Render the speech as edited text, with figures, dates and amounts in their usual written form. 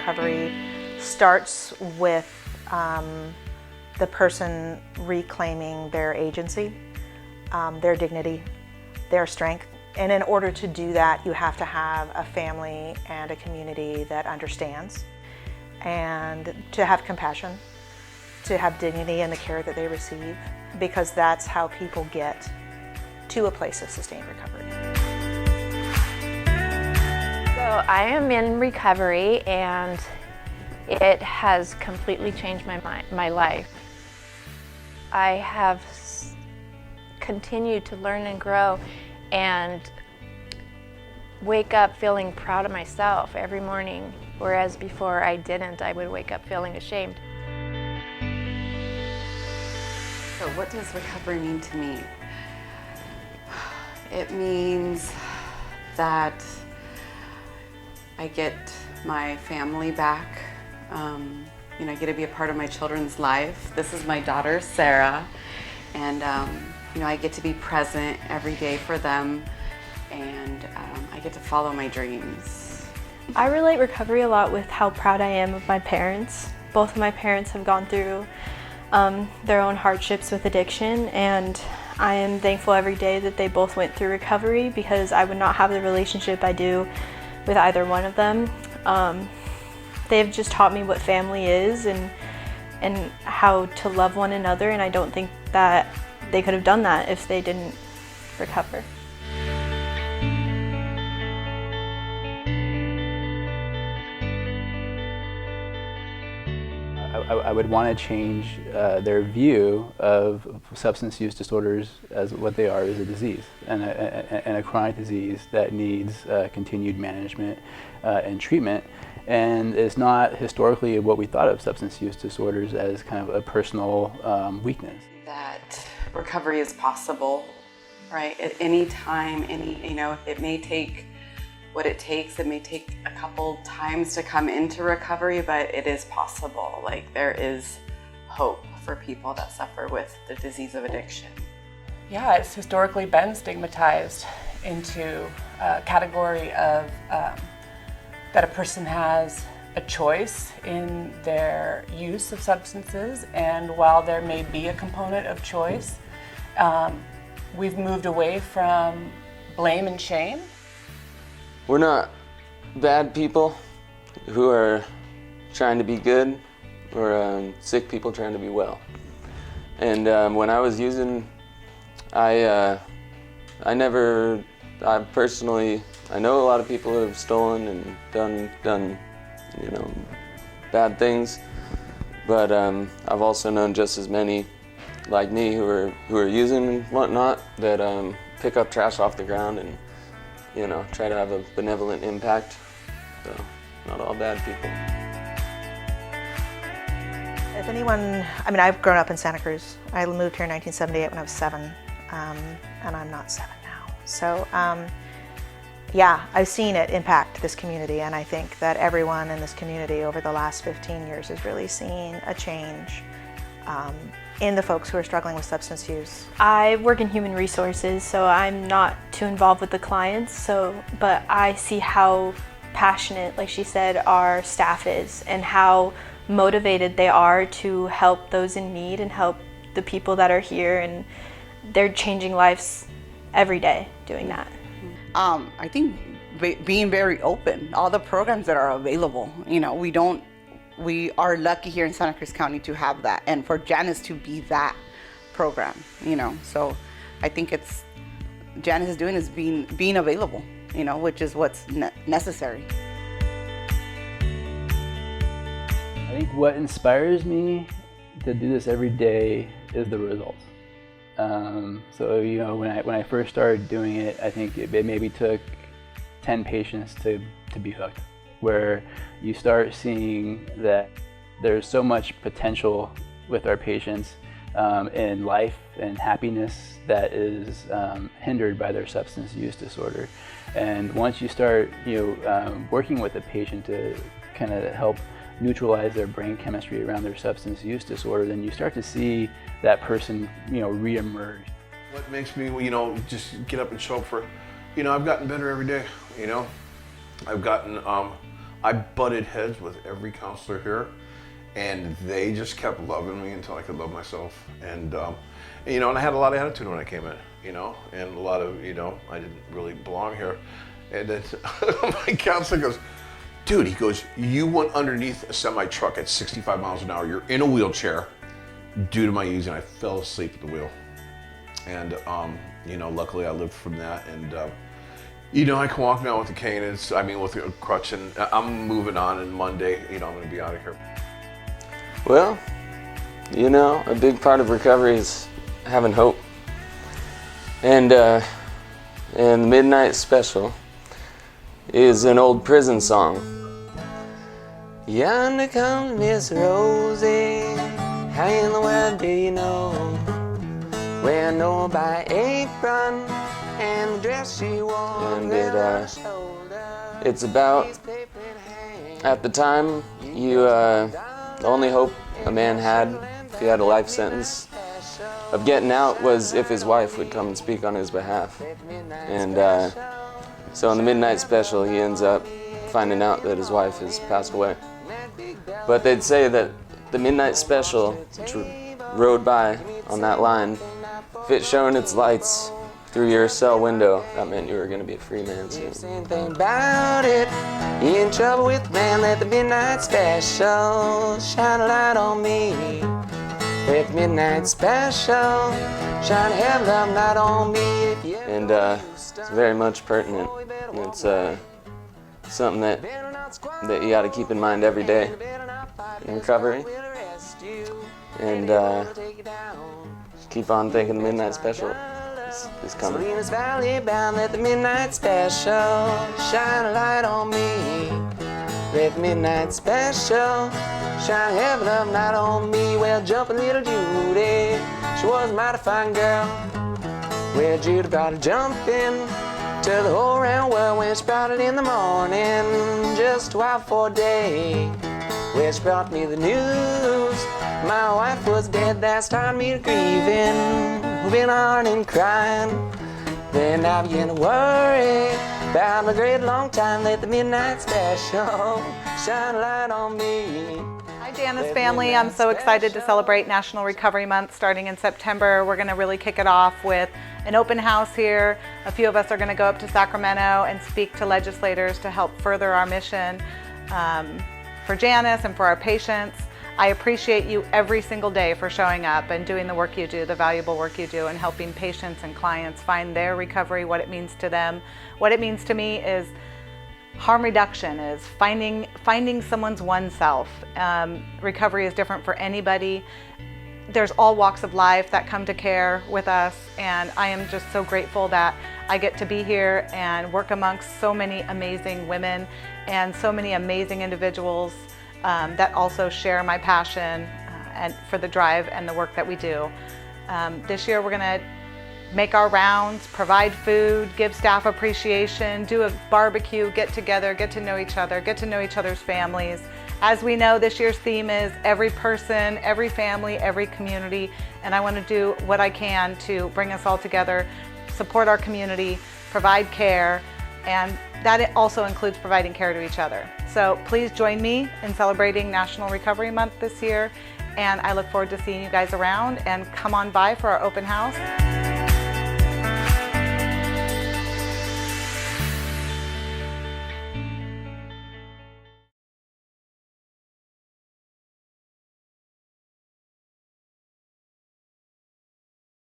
recovery starts with the person reclaiming their agency, their dignity, their strength. And in order to do that, you have to have a family and a community that understands, and to have compassion, to have dignity in the care that they receive, because that's how people get to a place of sustained recovery. So I am in recovery, and it has completely changed my life. I have continued to learn and grow and wake up feeling proud of myself every morning, whereas before I didn't. I would wake up feeling ashamed. So what does recovery mean to me? It means that I get my family back. I get to be a part of my children's life. This is my daughter, Sarah, and I get to be present every day for them, and I get to follow my dreams. I relate recovery a lot with how proud I am of my parents. Both of my parents have gone through their own hardships with addiction, and I am thankful every day that they both went through recovery, because I would not have the relationship I do with either one of them. They've just taught me what family is and how to love one another, and I don't think that they could have done that if they didn't recover. I would want to change their view of substance use disorders as what they are, as a disease, and a chronic disease that needs continued management and treatment. And it's not historically what we thought of substance use disorders as kind of a personal weakness. That recovery is possible, right? At any time, it may take what it takes. It may take a couple times to come into recovery, but it is possible. Like, there is hope for people that suffer with the disease of addiction. Yeah, it's historically been stigmatized into a category of that a person has a choice in their use of substances, and while there may be a component of choice, we've moved away from blame and shame. We're not bad people who are trying to be good. We're sick people trying to be well. And when I was using, I personally know a lot of people who have stolen and done bad things, but I've also known just as many like me who are using and whatnot that pick up trash off the ground and try to have a benevolent impact. So, not all bad people. If anyone, I've grown up in Santa Cruz. I moved here in 1978 when I was 7, and I'm not 7 now. So, I've seen it impact this community, and I think that everyone in this community over the last 15 years has really seen a change in the folks who are struggling with substance use. I work in human resources, so I'm not too involved with the clients, but I see how passionate, like she said, our staff is, and how motivated they are to help those in need and help the people that are here, and they're changing lives every day doing that. I think being very open, all the programs that are available, we are lucky here in Santa Cruz County to have that, and for Janus to be that program, so I think Janus is doing is being available, which is what's necessary. I think what inspires me to do this every day is the results. So when I first started doing it, I think it maybe took 10 patients to be hooked, where you start seeing that there's so much potential with our patients in life and happiness that is hindered by their substance use disorder. And once you start working with a patient to kind of help neutralize their brain chemistry around their substance use disorder, then you start to see that person re-emerge. What makes me just get up and show up for, I've gotten better every day. I've gotten I butted heads with every counselor here, and they just kept loving me until I could love myself. And you know, and I had a lot of attitude when I came in, you know, and a lot of, you know, I didn't really belong here. And then my counselor goes, dude, he goes, you went underneath a semi truck at 65 miles an hour. You're in a wheelchair due to my using. I fell asleep at the wheel. And, you know, luckily I lived from that. And, you know, I can walk now with a cane, with a crutch, and I'm moving on, and Monday, you know, I'm gonna be out of here. Well, you know, a big part of recovery is having hope. And the Midnight Special is an old prison song. Yonder comes Miss Rosie, how in the world do you know? Wear no by apron and the dress she wore. And it's about, at the time, the only hope a man had if he had a life sentence of getting out was if his wife would come and speak on his behalf. And so in the Midnight Special, he ends up finding out that his wife has passed away. But they'd say that the Midnight Special, which rode by on that line, if it shone its lights through your cell window, that meant you were going to be a free man soon. Think about it, you in trouble with man, let the Midnight Special shine a light on me. Let the Midnight Special shine a hell of a light on me. And it's very much pertinent. It's something that you got to keep in mind every day in recovery. And keep on thinking the Midnight Special is coming. Salinas Valley bound, let the Midnight Special shine a light on me. Let the Midnight Special shine a heaven of night on me. Well, jumping little Judy, she was a mighty fine girl. Well, Judy brought her jumping to the whole round world when she brought it in the morning, just a while before day. Well, she brought me the news, my wife was dead, that started me to grieving, moving on and crying. Then I began to worry about my great long time, let the Midnight Special shine a light on me. Hi Janus family, I'm so excited to celebrate National Recovery Month starting in September. We're going to really kick it off with an open house here. A few of us are going to go up to Sacramento and speak to legislators to help further our mission for Janus and for our patients. I appreciate you every single day for showing up and doing the work you do, the valuable work you do, and helping patients and clients find their recovery, what it means to them. What it means to me is harm reduction, is finding someone's oneself. Recovery is different for anybody. There's all walks of life that come to care with us, and I am just so grateful that I get to be here and work amongst so many amazing women and so many amazing individuals that also share my passion and for the drive and the work that we do. This year we're going to make our rounds, provide food, give staff appreciation, do a barbecue, get together, get to know each other, get to know each other's families. As we know, this year's theme is every person, every family, every community, and I want to do what I can to bring us all together, support our community, provide care, and that also includes providing care to each other. So please join me in celebrating National Recovery Month this year, and I look forward to seeing you guys around, and come on by for our open house.